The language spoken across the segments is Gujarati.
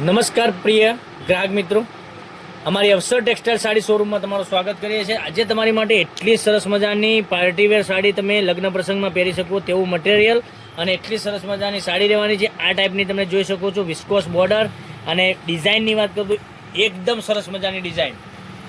નમસ્કાર પ્રિય ગ્રાહક મિત્રો, અમારી અવસર ટેક્સટાઇલ સાડી શોરૂમમાં તમારું સ્વાગત કરીએ છીએ। આજે તમારી માટે એટલી સરસ મજાની પાર્ટીવેર સાડી તમે લગ્ન પ્રસંગમાં પહેરી શકો તેવું મટીરિયલ અને એટલી સરસ મજાની સાડી રહેવાની છે। આ ટાઈપની તમે જોઈ શકો છો, વિસ્કોસ બોર્ડર અને ડિઝાઇનની વાત કરું તો એકદમ સરસ મજાની ડિઝાઇન।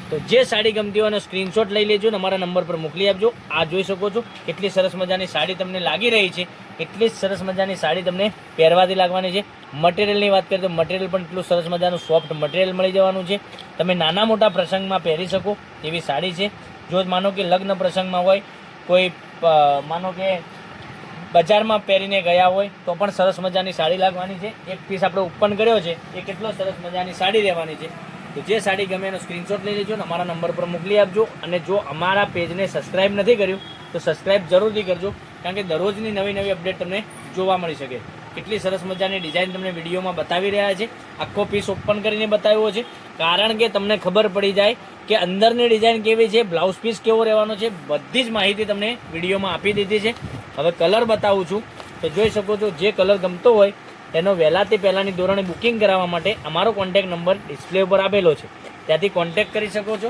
તો જે સાડી ગમતી હોય એનો સ્ક્રીનશોટ લઈ લેજો અને અમારા નંબર પર મોકલી આપજો। આ જોઈ શકો છો કેટલી સરસ મજાની સાડી તમને લાગી રહી છે, એટલી જ સરસ મજાની સાડી તમને પહેરવાથી લાગવાની છે। મટીરિયલની વાત કરીએ તો મટીરિયલ પણ એટલું સરસ મજાનું સોફ્ટ મટીરિયલ મળી જવાનું છે। તમે નાના મોટા પ્રસંગમાં પહેરી શકો એવી સાડી છે। જો માનો કે લગ્ન પ્રસંગમાં હોય, કોઈ માનો કે બજારમાં પહેરીને ગયા હોય તો પણ સરસ મજાની સાડી લાગવાની છે। એક પીસ આપણે ઓપન કર્યો છે, એ કેટલો સરસ મજાની સાડી રહેવાની છે। તો જે સાડી ગમે એનો સ્ક્રીનશોટ લઈ લેજો અને અમારા નંબર પર મોકલી આપજો। અને જો અમારા પેજને સબસ્ક્રાઈબ નથી કર્યું તો સબસ્ક્રાઈબ જરૂરથી કરજો, કારણ કે દરરોજની નવી નવી અપડેટ તમને જોવા મળી શકે। કેટલી સરસ મજાની ડિઝાઇન તમને વિડીયોમાં બતાવી રહ્યા છે। આખો પીસ ઓપન કરીને બતાવ્યો છે કારણ કે તમને ખબર પડી જાય કે અંદરની ડિઝાઇન કેવી છે, બ્લાઉઝ પીસ કેવો રહેવાનો છે, બધી જ માહિતી તમને વિડીયોમાં આપી દીધી છે। હવે કલર બતાવું છું તો જોઈ શકો છો, જે કલર ગમતો હોય એનો વહેલાથી પહેલાંની ધોરણે બુકિંગ કરાવવા માટે અમારો કોન્ટેક નંબર ડિસ્પ્લે ઉપર આપેલો છે, ત્યાંથી કોન્ટેક કરી શકો છો।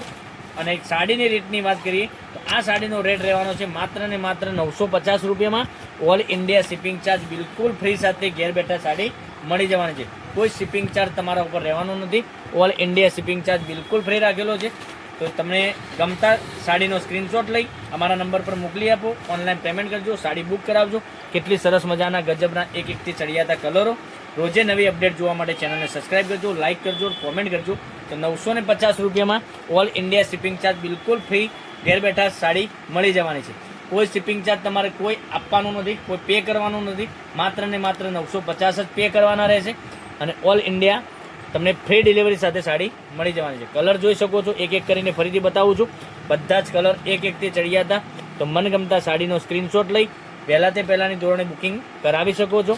અને સાડીની રેટની વાત કરીએ તો આ સાડીનો રેટ રહેવાનો છે માત્ર ને માત્ર 950 રૂપિયામાં। ઓલ ઇન્ડિયા શિપિંગ ચાર્જ બિલકુલ ફ્રી સાથે ઘેર બેઠા સાડી મળી જવાની છે। કોઈ શિપિંગ ચાર્જ તમારા ઉપર રહેવાનો નથી, ઓલ ઇન્ડિયા શિપિંગ ચાર્જ બિલકુલ ફ્રી રાખેલો છે। તો તમને ગમતા સાડીનો સ્ક્રીનશોટ લઈ અમારા નંબર પર મોકલી આપો, ઓનલાઈન પેમેન્ટ કરજો, સાડી બુક કરાવજો। કેટલી સરસ મજાના ગજબના એક એકથી ચડિયાતા કલરો, રોજે નવી અપડેટ જોવા માટે ચેનલને સબસ્ક્રાઈબ કરજો, લાઇક કરજો, કોમેન્ટ કરજો। તો 950 રૂપિયામાં ઓલ ઇન્ડિયા શિપિંગ ચાર્જ બિલકુલ ફ્રી ઘેર બેઠા સાડી મળી જવાની છે। કોઈ શિપિંગ ચાર્જ તમારે કોઈ આપવાનું નથી, કોઈ પે કરવાનું નથી, માત્ર ને માત્ર 950 જ પે કરવાના રહેશે અને ઓલ ઇન્ડિયા તમને ફ્રી ડિલિવરી સાથે સાડી મળી જવાની છે। કલર જોઈ શકો છો, એક એક કરીને ફરીથી બતાવું છું, બધા જ કલર એક એકથી ચડિયાતા। તો મનગમતા સાડીનો સ્ક્રીનશોટ લઈ પહેલાંથી પહેલાંની ધોરણે બુકિંગ કરાવી શકો છો।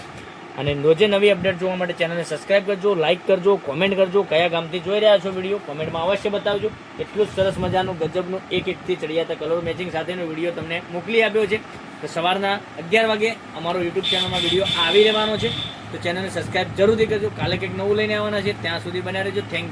અને રોજે નવી અપડેટ જોવા માટે ચેનલને સબસ્ક્રાઈબ કરજો, લાઇક કરજો, કોમેન્ટ કરજો। કયા ગામથી જોઈ રહ્યા છો વિડીયો કોમેન્ટમાં અવશ્ય બતાવજો। એટલું જ સરસ મજાનું ગજબનું એક એકથી ચડિયાતા કલર મેચિંગ સાથેનો વિડીયો તમને મોકલી આપ્યો છે। તો સવારના 11 વાગે અમારો યુટ્યુબ ચેનલમાં વિડીયો આવી રહેવાનો છે, તો ચેનલને સબસ્ક્રાઈબ જરૂરથી કરજો। કાલે કંઈક નવું લઈને આવવાના છે, ત્યાં સુધી બન્યા રહેજો। Thank you.